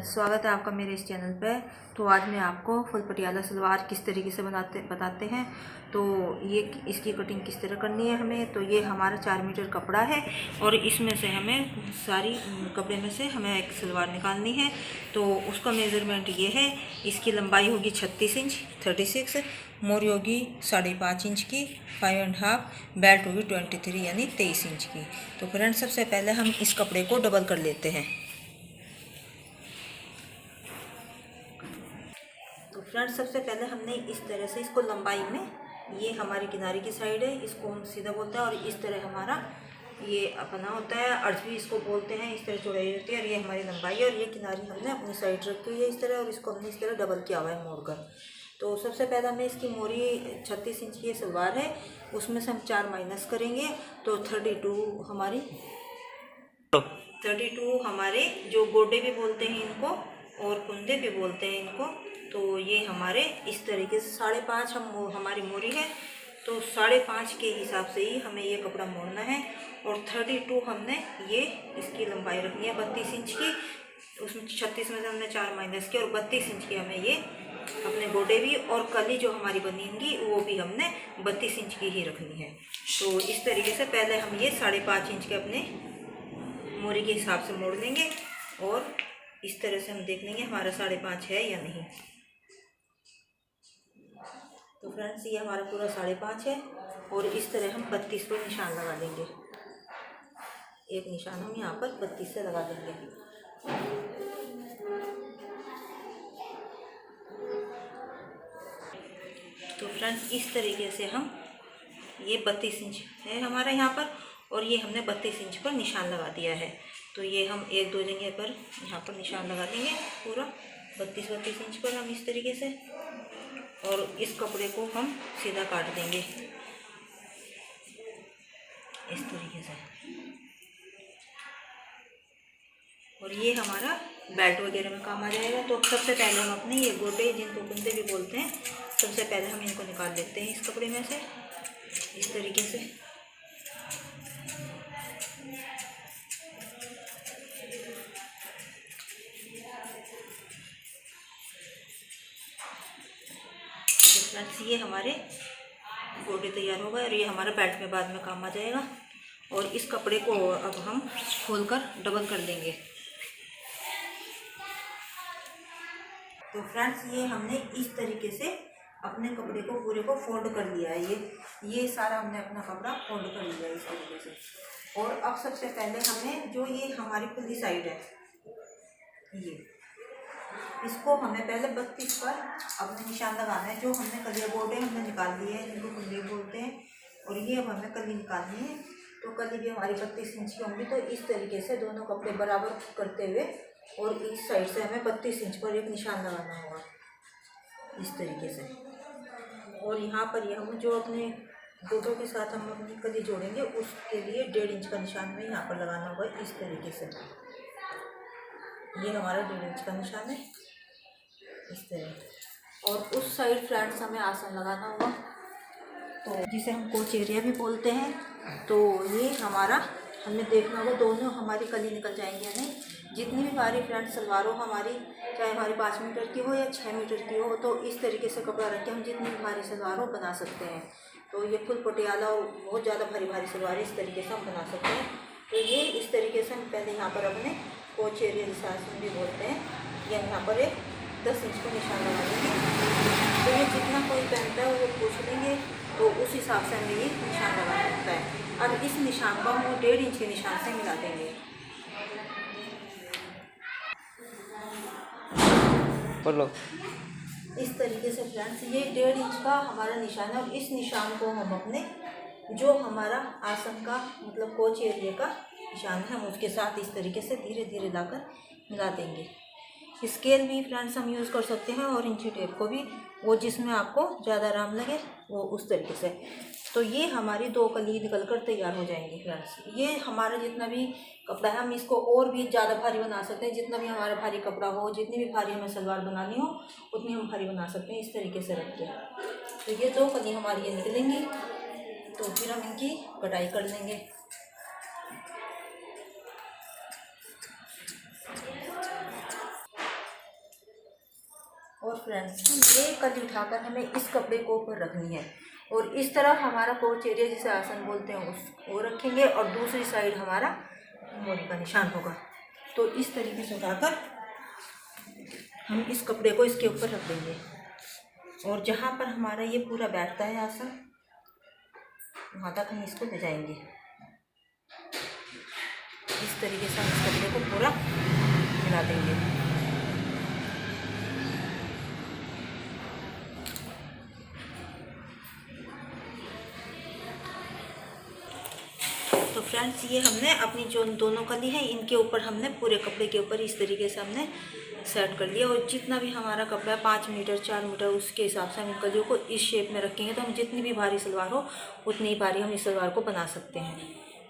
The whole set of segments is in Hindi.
स्वागत है आपका मेरे इस चैनल पे। तो आज मैं आपको फुल पटियाला सलवार किस तरीके से बताते हैं। तो ये इसकी कटिंग किस तरह करनी है हमें। तो ये हमारा 4 मीटर कपड़ा है और इसमें से हमें सारी कपड़े में से हमें एक सलवार निकालनी है। तो उसका मेज़रमेंट ये है, इसकी लंबाई होगी 36 इंच 36, मोरी होगी 5.5 इंच की 5.5, बेल्ट होगी 23 यानी 23 इंच की। तो फ्रेंड सबसे पहले हम इस कपड़े को डबल कर लेते हैं। तो फ्रेंड्स सबसे पहले हमने इस तरह से इसको लंबाई में, ये हमारी किनारे की साइड है, इसको हम सीधा बोलते हैं, और इस तरह हमारा ये अपना होता है, अर्ज भी इसको बोलते हैं। इस तरह चौड़ाई रहती है और ये हमारी लंबाई है, और ये किनारी हमने अपनी साइड रखी हुई है इस तरह, और इसको हमने इस तरह डबल किया हुआ है मोड़कर। तो सबसे पहले हमने इसकी मोरी 36 इंच की सलवार है, उसमें से हम 4 माइनस करेंगे। तो 32 हमारे जो गोडे भी बोलते हैं इनको, और कुंदे भी बोलते हैं इनको। तो ये हमारे इस तरीके से 5.5 हमारी मोरी है, तो 5.5 के हिसाब से ही हमें ये कपड़ा मोड़ना है। और 32 हमने ये इसकी लंबाई रखनी है 32 इंच की। उसमें 36 में से हमने 4 माइनस किया, और 32 इंच की हमें ये अपने गोडे भी और कली जो हमारी बनेंगी वो भी हमने 32 इंच की ही रखनी है। तो इस तरीके से पहले हम ये 5.5 इंच के अपने मोरी के हिसाब से मोड़ लेंगे, और इस तरह से हम देख लेंगे हमारा 5.5 है या नहीं। तो फ्रेंड्स ये हमारा पूरा 5.5 है, और इस तरह हम 32 पर निशान लगा देंगे। एक निशान हम यहाँ पर 32 से लगा देंगे। तो फ्रेंड्स इस तरीके से हम, ये 32 इंच है हमारा यहाँ पर, और ये हमने 32 इंच पर निशान लगा दिया है। तो ये हम 1-2 जगह पर यहाँ पर निशान लगा देंगे पूरा 32 इंच पर हम इस तरीके से, और इस कपड़े को हम सीधा काट देंगे इस तरीके से। और ये हमारा बेल्ट वगैरह में काम आ जाएगा। तो सबसे पहले हम अपने ये गोटे, जिनको कुंदे भी बोलते हैं, सबसे पहले हम इनको निकाल लेते हैं इस कपड़े में से इस तरीके से। फ्रेंड्स ये हमारे गोटे तैयार हो गए, और ये हमारा बेल्ट में बाद में काम आ जाएगा। और इस कपड़े को अब हम खोलकर डबल कर देंगे। तो फ्रेंड्स ये हमने इस तरीके से अपने कपड़े को पूरे को फोल्ड कर लिया है। ये सारा हमने अपना कपड़ा फोल्ड कर लिया है इस तरीके से। और अब सबसे पहले हमें जो ये हमारी खुली साइड है, ये इसको हमें पहले 32 पर अपने निशान लगाना है। जो हमने कलिया गोडे हमने निकाल लिए हैं, जिनको कलिया बोलते हैं, और ये अब हमें कली निकालनी है। तो कली भी हमारी 32 इंच की होंगी। तो इस तरीके से दोनों कपड़े बराबर करते हुए, और इस साइड से हमें 32 इंच पर एक निशान लगाना होगा इस तरीके से। और यहाँ पर ये हम जो अपने गोडों के साथ हम अपनी कली जोड़ेंगे, उसके लिए 1.5 इंच का निशान में यहाँ पर लगाना होगा इस तरीके से। ये हमारा 1.5 इंच का निशान है इस तरह। और उस साइड फ्रेंड्स हमें आसन लगाना होगा, तो जिसे हम कोच एरिया भी बोलते हैं। तो ये हमारा हमें देखना होगा दोनों हमारी कली निकल जाएंगे या नहीं। जितनी भी भारी फ्रेंड्स सलवार हो हमारी, चाहे हमारी 5 मीटर की हो या 6 मीटर की हो, तो इस तरीके से कपड़ा रख के हम जितनी भी भारी सलवार हो बना सकते हैं। तो ये फुल पटियाला बहुत ज़्यादा भारी सलवार इस तरीके से हम बना सकते हैं। तो ये इस तरीके से हम पहले यहाँ पर अपने कोच एरिया जिसे आसन भी बोलते हैं, या यहाँ पर एक 10 इंच का निशान लगा देंगे। तो ये जितना कोई पहनता है वो पूछ लेंगे, तो उस हिसाब से हमें ये निशान लगाना होता है। अब इस निशान को हम 1.5 इंच के निशान से मिला देंगे। बोलो। इस तरीके से फ्रेंड्स ये 1.5 इंच का हमारा निशान है, और इस निशान को हम अपने जो हमारा आसन का मतलब कोच एरिया का निशान है, हम उसके साथ इस तरीके से धीरे धीरे लाकर मिला देंगे। स्केल भी फ्रेंड्स हम यूज़ कर सकते हैं, और इंची टेप को भी, वो जिसमें आपको ज़्यादा आराम लगे वो उस तरीके से। तो ये हमारी 2 कली निकल कर तैयार हो जाएंगी फ्रेंड्स। ये हमारा जितना भी कपड़ा है हम इसको और भी ज़्यादा भारी बना सकते हैं। जितना भी हमारा भारी कपड़ा हो, जितनी भी भारी हमें सलवार बनानी हो, उतनी हम भारी बना सकते हैं इस तरीके से रख के। तो ये 2 कली हमारी ये निकलेंगी, तो फिर हम इनकी कटाई कर लेंगे। फ्रेंड्स, ये कली उठाकर हमें इस कपड़े को ऊपर रखनी है और इस तरफ हमारा कोच एरिया जिसे आसन बोलते हैं वो रखेंगे और दूसरी साइड हमारा मोरी का निशान होगा। तो इस तरीके से उठाकर हम इस कपड़े को इसके ऊपर रख देंगे और जहाँ पर हमारा ये पूरा बैठता है आसन, वहाँ तक हम इसको ले जाएंगे। इस तरीके से हम इस कपड़े को पूरा मिला देंगे। तो फ्रेंड्स, ये हमने अपनी जो दोनों कली है इनके ऊपर हमने पूरे कपड़े के ऊपर इस तरीके से हमने सेट कर लिया। और जितना भी हमारा कपड़ा है 5 मीटर 4 मीटर, उसके हिसाब से हम इन कलियों को इस शेप में रखेंगे तो हम जितनी भी भारी सलवार हो उतनी ही भारी हम इस सलवार को बना सकते हैं।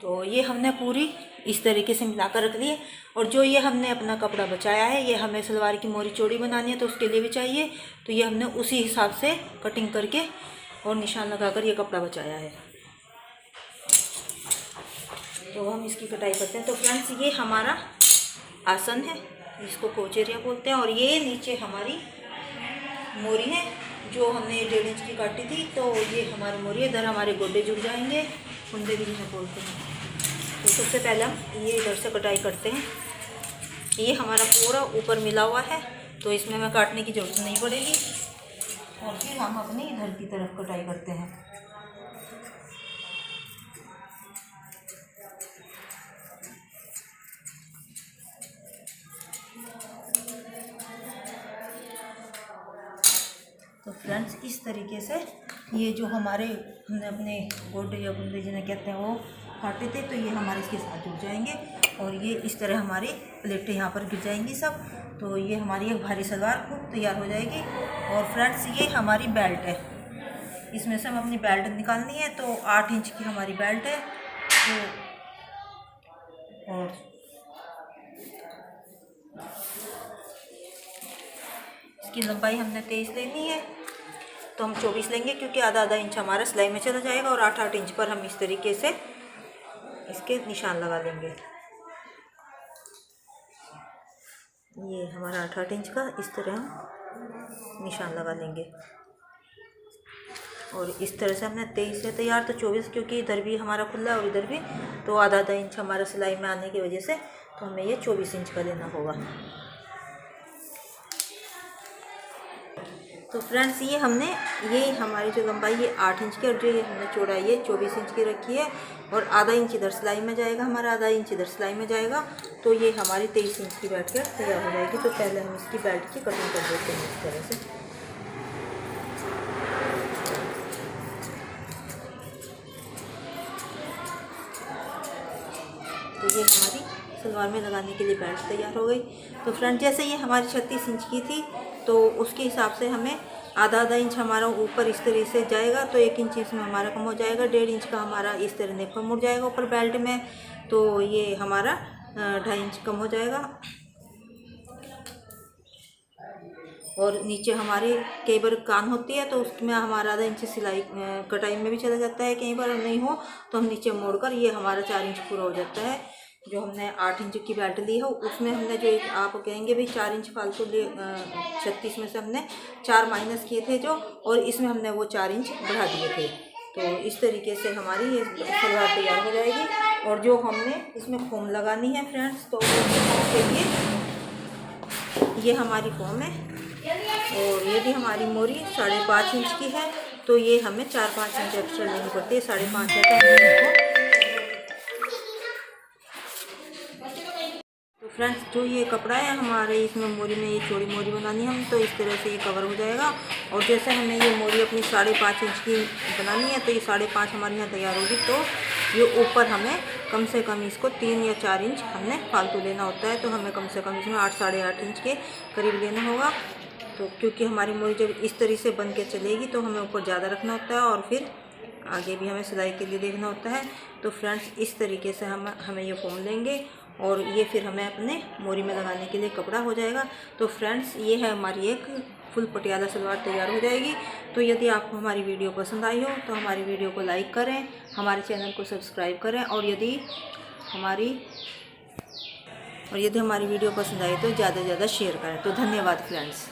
तो ये हमने पूरी इस तरीके से मिलाकर रख ली है। और जो ये हमने अपना कपड़ा बचाया है, ये हमें सलवार की मोरी चौड़ी बनानी है तो उसके लिए भी चाहिए, तो ये हमने उसी हिसाब से कटिंग करके और निशान लगाकर ये कपड़ा बचाया है। तो हम इसकी कटाई करते हैं। तो फ्रेंड्स, ये हमारा आसन है, इसको कोच एरिया बोलते हैं। और ये नीचे हमारी मोरी है जो हमने 1.5 इंच की काटी थी। तो ये हमारी मोरी है, इधर हमारे गोडे जुड़ जाएंगे, कुंदे भी जिन्हें बोलते हैं। तो सबसे पहले हम ये इधर से कटाई करते हैं। ये हमारा पूरा ऊपर मिला हुआ है तो इसमें हमें काटने की ज़रूरत नहीं पड़ेगी। और फिर हम अपनी इधर की तरफ कटाई करते हैं। तो फ्रेंड्स, इस तरीके से ये जो हमने अपने गोडे या गुंडे जिन्हें कहते हैं वो काटे थे, तो ये हमारे इसके साथ जुड़ जाएंगे और ये इस तरह हमारी प्लेटें यहाँ पर गिर जाएंगी सब। तो ये हमारी एक भारी सलवार खूब तैयार हो जाएगी। और फ्रेंड्स, ये हमारी बेल्ट है, इसमें से हम अपनी बेल्ट निकालनी है। तो 8 इंच की हमारी बेल्ट है। तो और इसकी लंबाई हमने 23 लेनी है, तो हम 24 लेंगे क्योंकि आधा इंच हमारा सिलाई में चला जाएगा। और 8 इंच पर हम इस तरीके से इसके निशान लगा लेंगे। ये हमारा 8 इंच का इस तरह हम निशान लगा लेंगे। और इस तरह से हमने 23 से तैयार, तो 24 क्योंकि इधर भी हमारा खुला है और इधर भी, तो आधा इंच हमारा सिलाई में आने की वजह से तो हमें ये 24 इंच का लेना होगा। तो फ्रेंड्स, ये हमारी जो लंबाई ये 8 इंच की और जो ये हमने चौड़ाई ये 24 इंच की रखी है। और आधा इंच इधर सिलाई में जाएगा, हमारा आधा इंच इधर सिलाई में जाएगा। तो ये हमारी 23 इंच की बेल्ट तैयार हो जाएगी। तो पहले हम इसकी बेल्ट की कटिंग कर देते हैं इस तरह से। तो ये हमारी सलवार में लगाने के लिए बेल्ट तैयार हो गई। तो फ्रेंड, जैसे ये हमारी 36 इंच की थी तो उसके हिसाब से हमें आधा इंच हमारा ऊपर इस तरह से जाएगा, तो 1 इंच इसमें हमारा कम हो जाएगा। 1.5 इंच का हमारा इस तरह नेफा मुड़ जाएगा ऊपर बेल्ट में, तो ये हमारा 2.5 इंच कम हो जाएगा। और नीचे हमारी कई बार कान होती है तो उसमें हमारा आधा इंच सिलाई कटाई में भी चला जाता है, कई बार नहीं हो तो हम नीचे मोड़कर ये हमारा 4 इंच पूरा हो जाता है। जो हमने 8 इंच की बेल्ट ली है उसमें हमने जो एक आप कहेंगे भी 4 इंच फालतू ले 36 में से हमने 4 माइनस किए थे जो, और इसमें हमने वो 4 इंच बढ़ा दिए थे। तो इस तरीके से हमारी ये सलवार तैयार हो जाएगी। और जो हमने इसमें फोम लगानी है फ्रेंड्स, तो उसके लिए ये हमारी फोम है। और ये भी हमारी मोरी 5.5 इंच की है, तो ये हमें 4-5 इंच एक्स्ट्रा लेनी पड़ती है। 5.5 है तो फ्रेंड्स, जो ये कपड़ा है हमारे इसमें मोरी में ये चौड़ी मोरी बनानी है हम, तो इस तरह से ये कवर हो जाएगा। और जैसे हमें ये मोरी अपनी 5.5 इंच की बनानी है, तो ये 5.5 हमारे यहाँ तैयार होगी। तो ये ऊपर हमें कम से कम इसको 3 या 4 इंच हमने फालतू लेना होता है। तो हमें कम से कम इसमें 8-8.5 इंच के करीब लेना होगा। तो क्योंकि हमारी मोरी जब इस तरह से बन के चलेगी तो हमें ऊपर ज़्यादा रखना होता है और फिर आगे भी हमें सिलाई के लिए देखना होता है। तो फ्रेंड्स, इस तरीके से हमें ये फोम लेंगे और ये फिर हमें अपने मोरी में लगाने के लिए कपड़ा हो जाएगा। तो फ्रेंड्स, ये है हमारी एक फुल पटियाला सलवार तैयार हो जाएगी। तो यदि आपको हमारी वीडियो पसंद आई हो तो हमारी वीडियो को लाइक करें, हमारे चैनल को सब्सक्राइब करें, और यदि हमारी वीडियो पसंद आई तो ज़्यादा से ज़्यादा शेयर करें। तो धन्यवाद फ्रेंड्स।